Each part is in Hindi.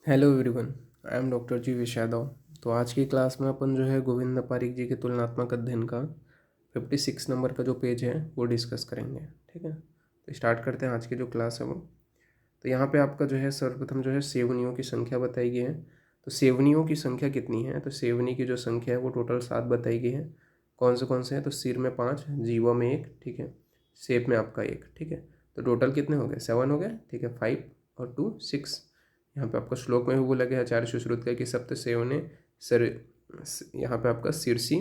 Hello everyone, I am doctor जी विश यादव। तो आज की क्लास में अपन जो है गोविंद पारिक जी के तुलनात्मक अध्ययन का 56 नंबर का जो पेज है वो डिस्कस करेंगे। ठीक है, तो स्टार्ट करते हैं आज की जो क्लास है वो। तो यहाँ पे आपका जो है सर्वप्रथम जो है सेवनियों की संख्या बताई गई है। तो सेवनियों की संख्या कितनी है? तो सेवनी की जो संख्या है वो टोटल 7 बताई गई है। कौन से हैं? तो सिर में 5, जीवा में 1, ठीक है, शेप में आपका 1, ठीक है। तो टोटल कितने हो गए? 7 हो गए, ठीक है। 5 और 2 6। यहाँ पे आपका श्लोक में भी बोला गया आचार्य सुश्रुत का कि सप्त सेवने सर, यहाँ पे आपका शीर्षी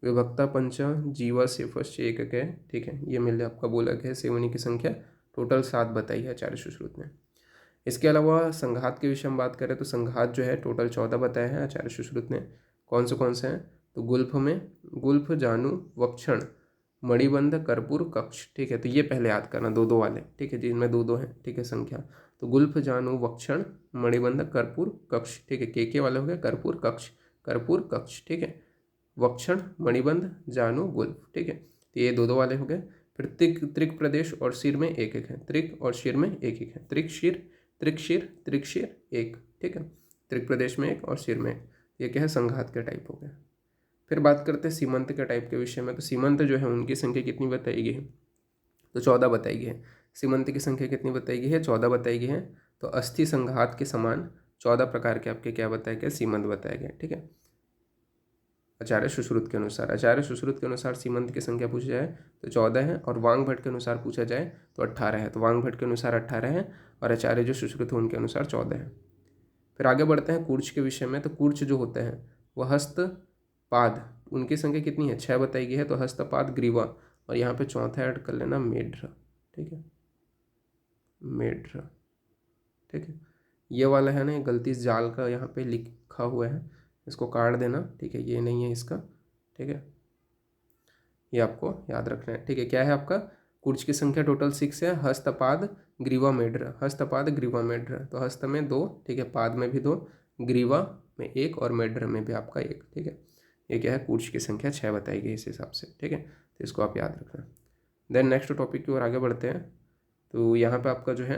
विभक्ता पंचा जीवा सेफश्च एक है, ठीक है। ये मिल आपका बोला गया है सेवनी की संख्या टोटल 7 बताई है आचार्य सुश्रुत ने। इसके अलावा संघात के विषय में बात करें तो संघात जो है टोटल 14 बताए हैं आचार्य सुश्रुत ने। कौन से हैं? तो गुल्फ में गुल्फ, जानु, वक्षण, मणिबंध, कर्पूर, कक्ष, ठीक है। तो ये पहले याद करना, दो दो वाले, ठीक है, जिनमें दो दो हैं, ठीक है, संख्या। तो गुल्फ, जानु, वक्षण, मणिबंध, कर्पूर, कक्ष, ठीक है। के वाले हो गए कर्पूर कक्ष, कर्पूर कक्ष, ठीक है। वक्षण, मणिबंध, जानु, गुल्फ, ठीक है। तो ये दो दो वाले हो गए। फिर त्रिक त्रिक प्रदेश और सिर में एक एक है, त्रिक और शिर में एक एक है, त्रिक शिर, त्रिक शिर, त्रिक शिर एक, ठीक है। त्रिक प्रदेश में एक और सिर में एक। ये क्या है? संघात के टाइप हो गए। फिर बात करते हैं सीमंत के टाइप के विषय में। तो सीमंत जो है उनकी संख्या कितनी बताई गई है? तो 14 बताई गई है। सीमंत की संख्या कितनी बताई गई है? 14 बताई गई है। तो अस्थि संघात के समान 14 प्रकार के आपके क्या बताए गए? सीमंत बताए गए, ठीक है। आचार्य सुश्रुत के अनुसार सीमंत की संख्या पूछी जाए तो 14 है, और वांग भट्ट के अनुसार पूछा जाए तो 18 है। तो वांग भट्ट के अनुसार 18 है और आचार्य जो सुश्रुत है उनके अनुसार 14 है। फिर आगे बढ़ते हैं कूर्च के विषय में। तो कूर्च जो होते हैं वह हस्त पाद, उनकी संख्या कितनी है? 6 बताई गई है। तो हस्तपाद, ग्रीवा, और यहाँ पे चौथा ऐड कर लेना मेढ्र, ठीक है, मेढ्र, ठीक है। ये वाला है ना, गलती से जाल का यहाँ पे लिखा हुआ है, इसको काट देना, ठीक है, ये नहीं है इसका, ठीक है, ये आपको याद रखना है, ठीक है। क्या है आपका? कुर्च की संख्या टोटल 6 है। हस्तपाद, ग्रीवा, मेढ्र, हस्तपाद, ग्रीवा, मेढ्र। तो हस्त में 2, ठीक है, पाद में भी 2, ग्रीवा में 1 और मेढ्र में भी आपका 1, ठीक है। ये क्या है? कुर्च की संख्या 6 बताई गई इस हिसाब से, ठीक है। तो इसको आप याद रखना। देन नेक्स्ट टॉपिक की ओर आगे बढ़ते हैं। तो यहाँ पे आपका जो है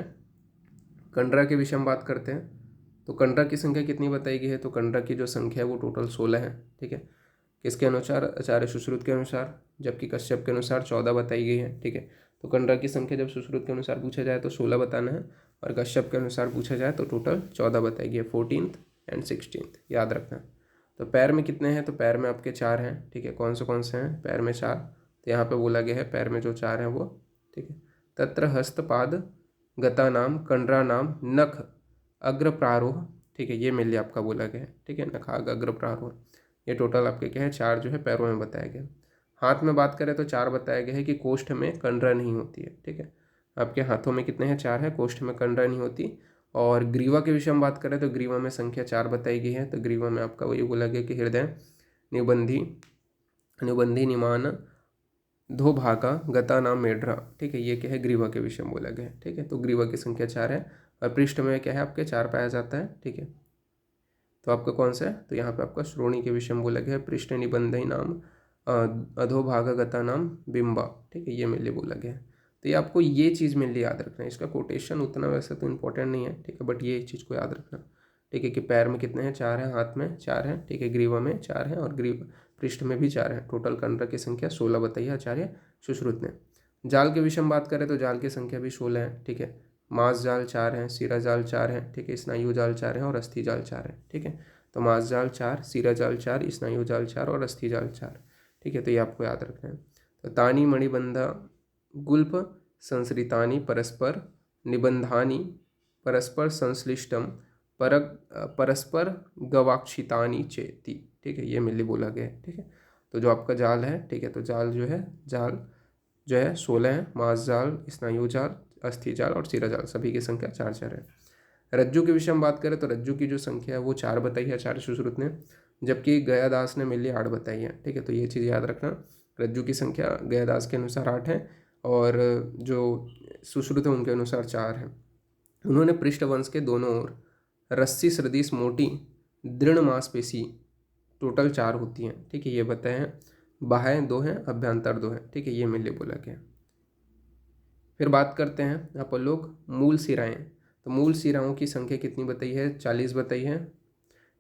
कंडरा के विषय में बात करते हैं। तो कंडरा की संख्या कितनी बताई गई है? तो कंडरा की जो संख्या है वो टोटल 16 है, ठीक है। किसके अनुसार? आचार्य सुश्रुत के अनुसार, जबकि कश्यप के अनुसार 14 बताई गई है, ठीक है। तो कंडरा की संख्या जब सुश्रुत के अनुसार पूछा जाए तो 16 बताना है, और कश्यप के अनुसार पूछा जाए तो टोटल 14 बताई गई है, 14th एंड 16th, याद रखना। तो पैर में कितने हैं? तो पैर में आपके 4 हैं, ठीक है। कौन से हैं? पैर में 4। तो यहाँ पे बोला गया है पैर में जो 4 हैं वो, ठीक है। तत्र हस्तपाद गता नाम कंडरा नाम नख अग्र प्रारोह, ठीक है, ये मिल लिया आपका बोला गया है, ठीक है, नखाग अग्र प्रारोह। ये टोटल आपके क्या है? 4 जो है पैरों में बताया गया। हाथ में बात करें तो 4 बताया गया है कि कोष्ठ में कंडरा नहीं होती है, ठीक है। आपके हाथों में कितने हैं? 4 है, कोष्ठ में कंडरा नहीं होती। और ग्रीवा के विषय में बात करें तो ग्रीवा में संख्या 4 बताई गई है। तो ग्रीवा में आपका वही बोला गया कि हृदय, निबंधी, अनुबंधी, निमान, धो भागा, गता नाम, मेढ्रा, ठीक है। ये क्या है? ग्रीवा के विषय में बोला गया है, ठीक है। तो ग्रीवा की संख्या 4 है, और पृष्ठ में क्या है? आपके 4 पाया जाता है, ठीक है। तो आपका कौन सा है? तो यहाँ पे आपका श्रोणी के विषय में बोला गया है पृष्ठ निबंध नाम अधोभागगता नाम बिंबा, ठीक है, ये मेरे लिए बोला गया है। तो ये आपको ये चीज़ मेरे लिए याद रखना है। इसका कोटेशन उतना वैसे तो इंपॉर्टेंट नहीं है, ठीक है, बट ये चीज़ को याद रखना, ठीक है, कि पैर में कितने हैं? 4 हैं, हाथ में 4 हैं, ठीक है, ग्रीवा में 4 हैं, और ग्रीव पृष्ठ में भी 4 हैं। टोटल कंडरा की संख्या 16 बताई है आचार्य सुश्रुत ने। जाल के विषय में बात करें तो जाल की संख्या भी 16 है, ठीक है। मांस जाल 4 हैं, सिरा जाल 4 हैं, ठीक है, स्नायु जाल 4 हैं, और अस्थि जाल 4 हैं, ठीक है। तो मांस जाल 4, सिरा जाल 4, स्नायु जाल 4 और अस्थि जाल 4, ठीक है। तो ये आपको याद रखना है। तो तानी मणिबंधा गुल्फ संसृतानि परस्पर निबंधानि परस्पर संश्लिष्टम परस्पर गवाक्षितानि चेति, ठीक है, ये मिली बोला गया है, ठीक है। तो जो आपका जाल है, ठीक है, तो जाल जो है 16 है। मांस जाल, स्नायु जाल, अस्थि जाल और सिरा जाल, सभी की संख्या 4 है। रज्जु के विषय में बात करें तो रज्जु की जो संख्या है वो 4 बताई है आचार्य सुश्रुत ने, जबकि गयादास ने मिली 8 बताई है, ठीक है। तो ये चीज़ याद रखना, रज्जु की संख्या गयादास के अनुसार 8 है, और जो सुश्रुत है उनके अनुसार 4 है। उन्होंने पृष्ठवंश के दोनों ओर रस्सी सदृश मोटी दृढ़ मांसपेशी टोटल 4 होती हैं, ठीक है, ये बताए हैं। बाह्य 2 हैं, अभ्यंतर 2 हैं, ठीक है, ये मिले बोला गया। फिर बात करते हैं यहाँ पर लोग मूल सिराएँ। तो मूल सिराओं की संख्या कितनी बताई है? 40 बताई है।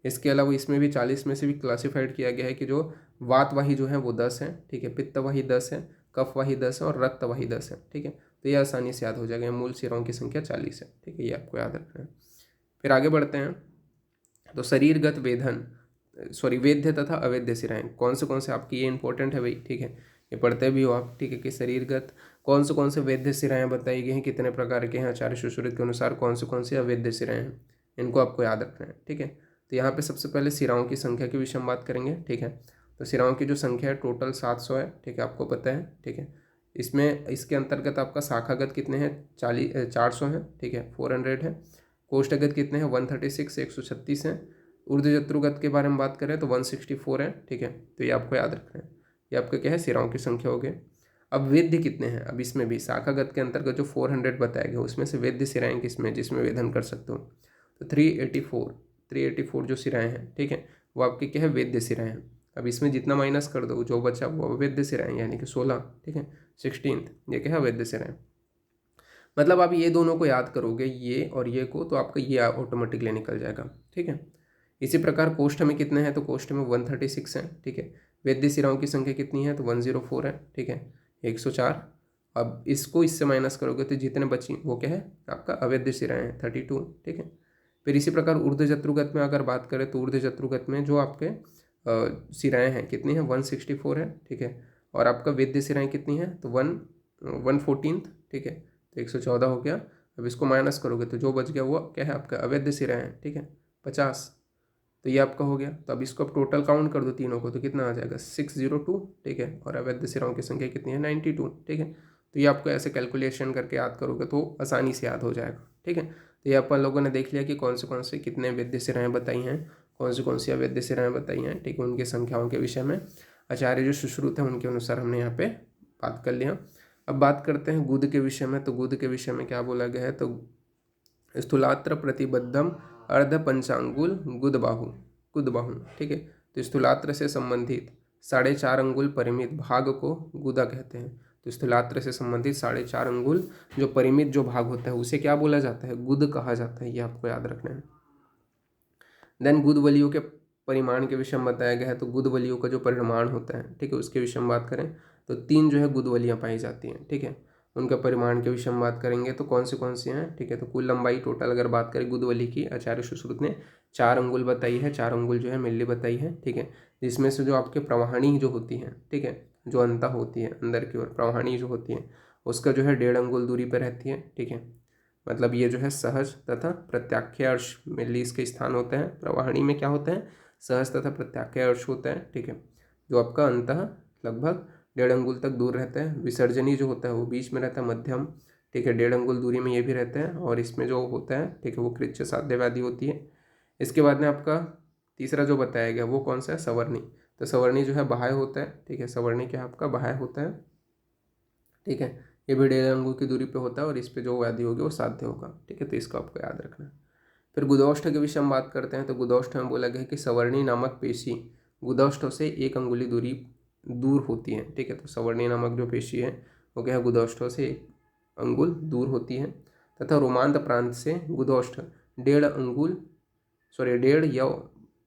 इसके अलावा इसमें भी 40 में से भी क्लासिफाइड किया गया है कि जो वातवाही जो है वो 10 है, ठीक है, पित्तवाही 10 है, कफवाही 10 है और रक्तवाही 10 है, ठीक है। तो ये आसानी से याद हो जाएगा, मूल सिराओं की संख्या 40 है, ठीक है, ये आपको याद रखना है। फिर आगे बढ़ते हैं। तो शरीरगत वेद्य तथा अवेद्य सिराएं कौन से आपकी, ये इंपॉर्टेंट है भाई, ठीक है, ये पढ़ते भी हो आप, ठीक है, कि शरीरगत कौन से वेद्य सिराएं बताई गई हैं, कितने प्रकार के हैं, आचार्य सुश्रुत के अनुसार कौन से अवेद्य सिराएं हैं, इनको आपको याद रखना है, ठीक है। तो यहाँ पे सबसे पहले सिराओं की संख्या के विषय में बात करेंगे, ठीक है। तो सिराओं की जो संख्या है टोटल 700 है, ठीक है, आपको पता है, ठीक है। इसमें इसके अंतर्गत आपका शाखागत कितने हैं? 400 हैं, ठीक है, 400 है। कोष्ठगत कितने हैं? 136 136 हैं। ऊर्ध्वजत्रुगत के बारे में बात करें तो 164 है, ठीक है। तो ये आपको याद रखना है, ये आपका क्या है? सिराओं की संख्या हो गई। अब वेद्य कितने हैं? अब इसमें भी शाखागत के अंतर्गत जो 400 बताया गया उसमें से वेद्य सिराएं किसमें, जिसमें वेदन कर सकते हो? तो 384 जो सिराएं हैं, ठीक है, वो आपके क्या है? वेद्य सिराएं हैं। अब इसमें जितना माइनस कर दो जो बचा वो अवेद्य सिराएं, यानी कि 16, ठीक है, 16 ये क्या है? अवेद्य सिराएं। मतलब आप ये दोनों को याद करोगे, ये और ये को, तो आपका ये ऑटोमेटिकली निकल जाएगा, ठीक है। इसी प्रकार कोष्ठ में कितने हैं? तो कोष्ठ में 136 है, ठीक है। वेद्य सिराओं की संख्या कितनी है? तो 104 है, ठीक है, 104। अब इसको इससे माइनस करोगे तो जितने बची वो क्या है? आपका अवेद्य सिराएं हैं, 32, ठीक है। फिर इसी प्रकार ऊर्ध्वजत्रुगत में अगर बात करें तो ऊर्ध्वजत्रुगत में जो आपके सिराएं हैं कितनी है? 164 है, ठीक है। और आपका वेद्य सिराएं कितनी है? तो 114, ठीक है, तो 114 हो गया। अब इसको माइनस करोगे तो जो बच गया वो क्या है? आपका अवैध सिराएं हैं, ठीक है, 50। तो ये आपका हो गया। तो अब इसको आप टोटल काउंट कर दो तीनों को तो कितना आ जाएगा? 602, ठीक है। और अवैध सिराओं की संख्या कितनी है? 92, ठीक है। तो ये आपको ऐसे कैलकुलेशन करके याद करोगे तो आसानी से याद हो जाएगा, ठीक है। तो ये अपन लोगों ने देख लिया कि कौन से कितने वैद्य सिराएं बताई हैं, कौन सी अवैध सिराएं बताई हैं, ठीक है, उनकी संख्याओं के विषय में आचार्य जो सुश्रुत है उनके अनुसार हमने यहाँ पे बात कर लिया। अब बात करते हैं गुद के विषय में। तो गुद के विषय में क्या बोला गया है? तो स्थूलात्र प्रतिबद्धम अर्ध पंचांगुल गुद बाहु, ठीक है। तो स्थूलात्र से संबंधित 4.5 अंगुल परिमित भाग को गुदा कहते हैं। तो स्थूलात्र से संबंधित 4.5 अंगुल जो परिमित जो भाग होता है उसे क्या बोला जाता है? गुद कहा जाता है, ये आपको याद रखना है। देन गुद बलियों के परिमाण के विषय में बताया गया है। तो गुद बलियों का जो परिमाण होता है, ठीक है, उसके विषय में बात करें तो 3 जो है गुद बलियाँ पाई जाती हैं, ठीक है। उनका परिमाण के विषय में बात करेंगे तो कौन सी हैं, ठीक है। तो कुल लंबाई टोटल अगर बात करें गुदवली की, आचार्य सुश्रुत ने 4 अंगुल बताई है, 4 अंगुल जो है मिल्ली बताई है, ठीक है। जिसमें से जो आपके प्रवाहणी जो होती है, ठीक है, जो अंता होती है अंदर की ओर प्रवाहणी जो होती है उसका जो है 1.5 अंगुल दूरी पर रहती है, ठीक है। मतलब ये जो है सहज तथा प्रत्याख्य अर्श मिल्ली इसके स्थान होते हैं। प्रवाहणी में क्या होता है? सहज तथा प्रत्याख्य अर्श होता है, ठीक है, जो आपका अंतः लगभग 1.5 अंगुल तक दूर रहता है। विसर्जनी जो होता है वो बीच में रहता है, मध्यम, ठीक है, 1.5 अंगुल दूरी में ये भी रहता है। और इसमें जो होता है, ठीक है, वो कृच्छ साध्य व्याधि होती है। इसके बाद में आपका तीसरा जो बताया गया वो कौन सा है? सवर्णी। तो सवर्णी जो है बाह्य होता है, ठीक है, सवर्णी क्या है? आपका बाह्य होता है, ठीक है। ये भी 1.5 अंगुल की दूरी पे होता है और इस पे जो व्याधि होगी वो साध्य होगा, ठीक है। तो इसको आपको याद रखना है। फिर गुदौष्ठ के विषय में बात करते हैं। तो गुदौष्ठ में बोला गया है कि सवर्णी नामक पेशी गुदौष्ठ से 1 अंगुली दूर होती है, ठीक है। तो सवर्णी नामक जो पेशी है वो क्या है? गुदौष्ठों से 1 अंगुल दूर होती है। तथा रोमांत प्रांत से गुदौष्ठ 1.5 या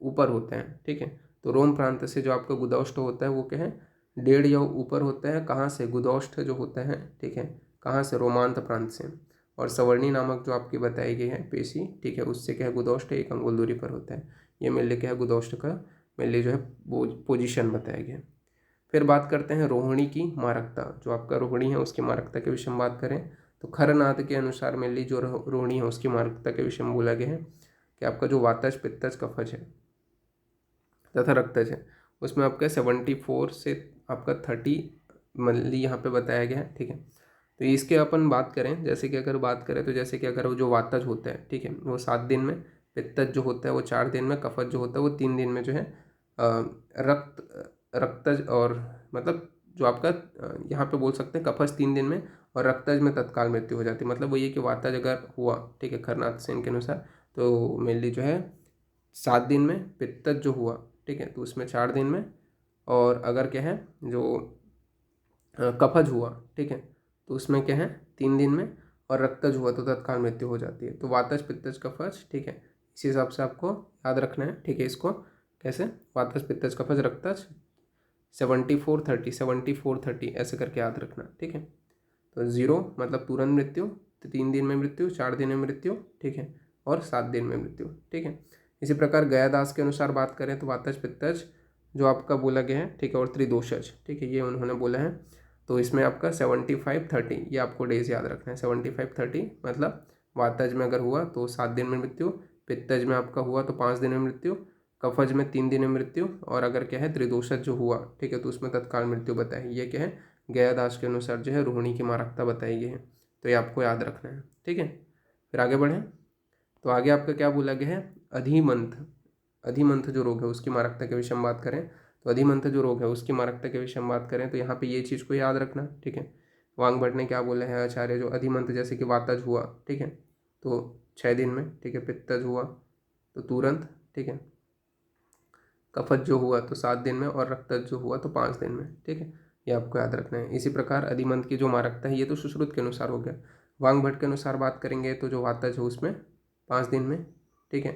ऊपर होते हैं, ठीक है। तो रोम प्रांत से जो आपका गुदौष्ठ होता है वो क्या है? 1.5 या ऊपर होता है। कहाँ से? गुदौष्ठ जो होता है, ठीक है, कहाँ से? रोमांत प्रांत से। और सवर्णी नामक जो आपकी बताई गई है पेशी, ठीक है, उससे क्या है? गुदौष्ठ 1 अंगुल दूरी पर होता है। ये मेनली क्या है? गुदौष्ठ का मेनली जो है पोजीशन बताया गया। फिर बात करते हैं रोहिणी की मारकता। जो आपका रोहिणी है उसकी मारकता के विषय में बात करें तो खरनाथ के अनुसार मेनली जो रोहिणी है उसकी मारकता के विषय में बोला गया है कि आपका जो वातज पित्तज कफज है तथा रक्तज है उसमें आपका 74 से आपका 30 मेनली यहाँ पे बताया गया है, ठीक है। तो इसके अपन बात करें, जैसे कि अगर बात करें तो जैसे कि अगर वो जो वातज होता है, ठीक है, वो 7 दिन में, पित्तज जो होता है वो 4 दिन में, कफज जो होता है वो 3 दिन में जो है रक्तज और मतलब जो आपका यहाँ पे बोल सकते हैं कफज 3 दिन में और रक्तज में तत्काल मृत्यु हो जाती है। मतलब वो ये कि वातज अगर हुआ, ठीक है, खरनाथ सेन के अनुसार, तो मेनली जो है 7 दिन में, पित्तज जो हुआ, ठीक है, तो उसमें 4 दिन में, और अगर क्या है जो कफज हुआ, ठीक है, तो उसमें क्या है 3 दिन में, और रक्तज हुआ तो तत्काल मृत्यु हो जाती है। तो वातज पित्तज कफज, ठीक है, इस हिसाब से आपको याद रखना है, ठीक है। इसको कैसे, वातज पित्तज कफज रक्तज 74-30 74-30 ऐसे करके याद रखना, ठीक है। तो 0 मतलब तुरंत मृत्यु, 3 दिन में मृत्यु, 4 दिन में मृत्यु, ठीक है, और 7 दिन में मृत्यु, ठीक है। इसी प्रकार गयादास के अनुसार बात करें तो वातज पित्तज जो आपका बोला गया है, ठीक है, और त्रिदोषज, ठीक है, ये उन्होंने बोला है। तो इसमें आपका 75-30 ये आपको डेज याद रखना है। 75-30 मतलब वातज में अगर हुआ तो 7 दिन में मृत्यु, पित्तज में आपका हुआ तो 5 दिन में मृत्यु, कफज में 3 दिन में मृत्यु, और अगर क्या है त्रिदोषज जो हुआ, ठीक है, तो उसमें तत्काल मृत्यु बताई। ये क्या है, गयादास के अनुसार जो है रोहिणी की मारकता बताई गई है। तो ये आपको याद रखना है, ठीक है। फिर आगे बढ़ें तो आगे आपका क्या बोला गया है, अधिमंथ। अधिमंथ जो रोग है उसकी मारकता के विषय में बात करें तो अधिमंथ जो रोग है उसकी मारकता के विषय में बात करें तो यहाँ पे ये चीज़ को याद रखना, ठीक है। वांग भट्ट ने क्या बोला है आचार्य, जो अधिमंथ जैसे कि वातज हुआ, ठीक है, तो 6 दिन में, ठीक है, पित्तज हुआ तो तुरंत, ठीक है, कफज जो हुआ तो 7 दिन में, और रक्तज जो हुआ तो 5 दिन में, ठीक है, ये आपको याद रखना है। इसी प्रकार अधिमंथ की जो मारकता है ये तो सुश्रुत के अनुसार हो गया। वांग भट्ट के अनुसार बात करेंगे तो जो वातज है उसमें 5 दिन में, ठीक है,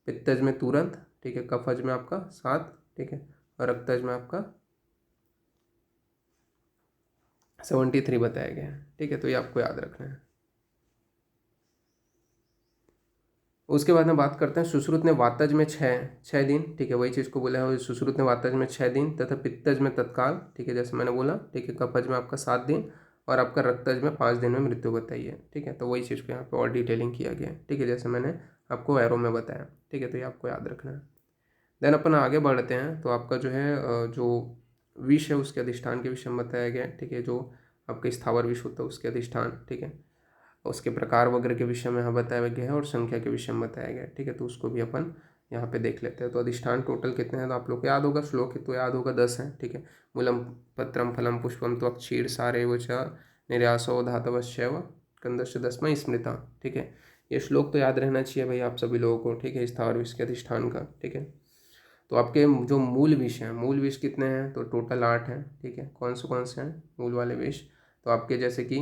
पित्तज में तुरंत, ठीक है, कफज में आपका 7, ठीक है, और रक्तज में आपका 73 बताया गया है, ठीक है। तो ये आपको याद रखना है। उसके बाद में बात करते हैं सुश्रुत ने वातज में 6 दिन, ठीक है, वही चीज़ को बोला है, सुश्रुत ने वातज में 6 दिन तथा पित्तज में तत्काल, ठीक है, जैसे मैंने बोला, ठीक है, कफज में आपका 7 दिन और आपका रक्तज में 5 दिन में मृत्यु बताई है, ठीक है। तो वही चीज़ को यहाँ पे और डिटेलिंग किया गया है, ठीक है, जैसे मैंने आपको एरो में बताया, ठीक है। तो ये आपको याद रखना है। देन अपन आगे बढ़ते हैं तो आपका जो है जो विष है उसके अधिष्ठान के विषय में बताया गया है, ठीक है, जो आपका स्थावर विष होता है उसके अधिष्ठान, ठीक है, उसके प्रकार वगैरह के विषय में यहाँ बताया गया है और संख्या के विषय में बताया गया है, ठीक है। तो उसको भी अपन यहाँ पे देख लेते हैं। तो अधिष्ठान टोटल कितने हैं तो आप लोग को याद होगा, श्लोक तो याद होगा 10 है, ठीक है। मूलम पत्रम फलम पुष्पम त्वक क्षीर सारे व च निर्यासो धातवश्चैव कंदस्य दस्मा स्मृता, ठीक है। ये श्लोक तो याद रहना चाहिए भाई आप सभी लोगों को, ठीक है, स्थावर विष के अधिष्ठान का, ठीक है। तो आपके जो मूल विष हैं, मूल विष कितने हैं तो टोटल 8 हैं, ठीक है। कौन से हैं मूल वाले विष, तो आपके जैसे कि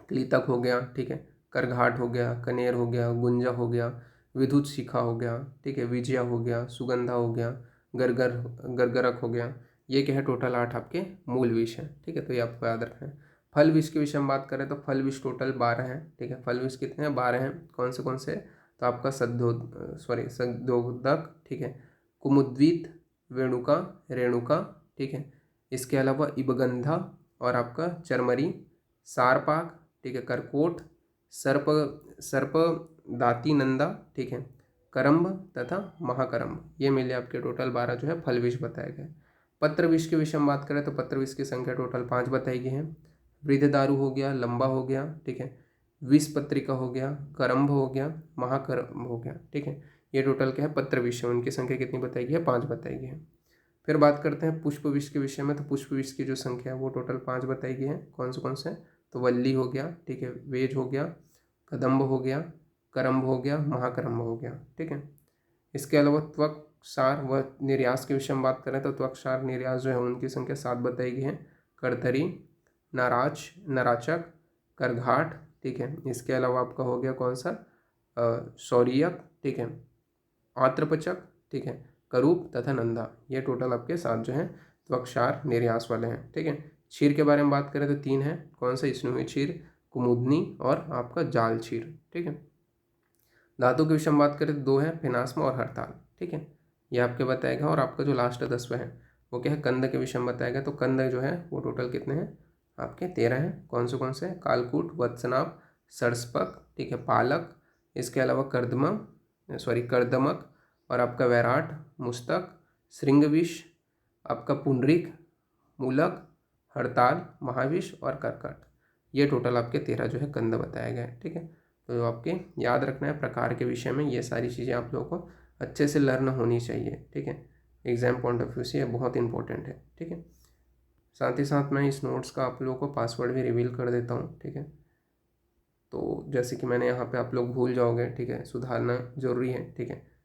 क्लीतक हो गया, ठीक है, करघाट हो गया, कनेर हो गया, गुंजा हो गया, विद्युत शिखा हो गया, ठीक है, विजया हो गया, सुगंधा हो गया, गरगर गरगरक हो गया। ये क्या है, टोटल 8 आपके मूल विष हैं, ठीक है। तो ये आपको याद रखना है। फल विष के विषय में बात करें तो फल विष टोटल 12 हैं, ठीक है। फल विष कितने हैं, 12 हैं। कौन से तो आपका सद्योदक, ठीक है, कुमुद्वीत, वेणुका, रेणुका, ठीक है, इसके अलावा इबगंधा और आपका चरमरी, सारपाक, ठीक है, करकोट, सर्प सर्प दाती नंदा, ठीक है, करम्ब तथा महाकरम्ब, ये मिले आपके टोटल 12 जो है फल विष बताए गए। पत्र विष के विषय में बात करें तो पत्र विष की संख्या टोटल 5 बताई गई है। वृद्ध दारू हो गया, लंबा हो गया, ठीक है, विष पत्रिका हो गया, करम्ब हो गया, महाकरम्ब हो गया, ठीक है। ये टोटल क्या है, पत्र विष है, उनकी संख्या कितनी बताई गई है, 5 बताई गई है। फिर बात करते हैं पुष्प विष के विषय में, तो पुष्प विष की जो संख्या है वो टोटल 5 बताई गई है। कौन से तो वल्ली हो गया, ठीक है, वेज हो गया, कदम्ब हो गया, करम्ब हो गया, महाकरम्ब हो गया, ठीक है। इसके अलावा त्वक सार व निर्यास के विषय में बात करें तो त्वक सार निर्यास जो है उनकी संख्या 7 बताई गई है। करतरी, नराचक, करघाट, ठीक है। इसके अलावा आपका हो गया कौन सा, शौरियक, ठीक है, आत्रपचक, ठीक है, करूप तथा नंदा, ये टोटल आपके 7 जो हैं त्वक्षार निर्यास वाले हैं, ठीक है। क्षीर के बारे में बात करें तो 3 है। कौन सा, स्नुई क्षीर, कुमुदनी और आपका जाल क्षीर, ठीक है। धातु के विषय में बात करें तो 2 है, फिनास्म और हड़ताल, ठीक है, ये आपके बताएगा। और आपका जो लास्ट 10वां है वो क्या है, कंद के विषय में बताएगा। तो कंद जो है वो टोटल कितने हैं आपके 13 हैं। कौन से कालकूट, वत्सनाभ, सरस्पक, ठीक है, पालक, इसके अलावा करदमक और आपका वैराट, मुस्तक, श्रृंगविष, आपका पुंडरीक, मूलक, हड़ताल, महाविष और कर्कट, ये टोटल आपके 13 जो है कंद बताया गया है, ठीक है। तो आपके याद रखना है प्रकार के विषय में, ये सारी चीज़ें आप लोगों को अच्छे से लर्न होनी चाहिए, ठीक है। एग्जाम पॉइंट ऑफ व्यू से ये बहुत इंपॉर्टेंट है, ठीक है। साथ ही साथ मैं इस नोट्स का आप लोगों को पासवर्ड भी रिवील कर देता हूँ, ठीक है। तो जैसे कि मैंने यहाँ पे आप लोग भूल जाओगे, ठीक है, सुधारना जरूरी है, ठीक है।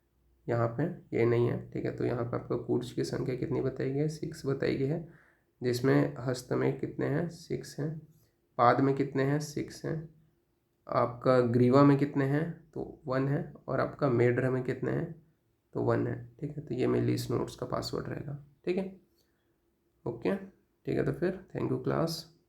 यहाँ पे ये नहीं है, ठीक है। तो यहाँ पे आपको कूट्स की संख्या कितनी बताई गई है, 6 बताई गई है, जिसमें हस्त में कितने हैं, 6 हैं, पाद में कितने हैं, 6 हैं, आपका ग्रीवा में कितने हैं, तो 1 है, और आपका मेड्र में कितने हैं, तो 1 है। ठीक है, तो ये मेरे लिए इस नोट्स का पासवर्ड रहेगा। ठीक है, ओके, ठीक है, तो फिर थैंक यू क्लास।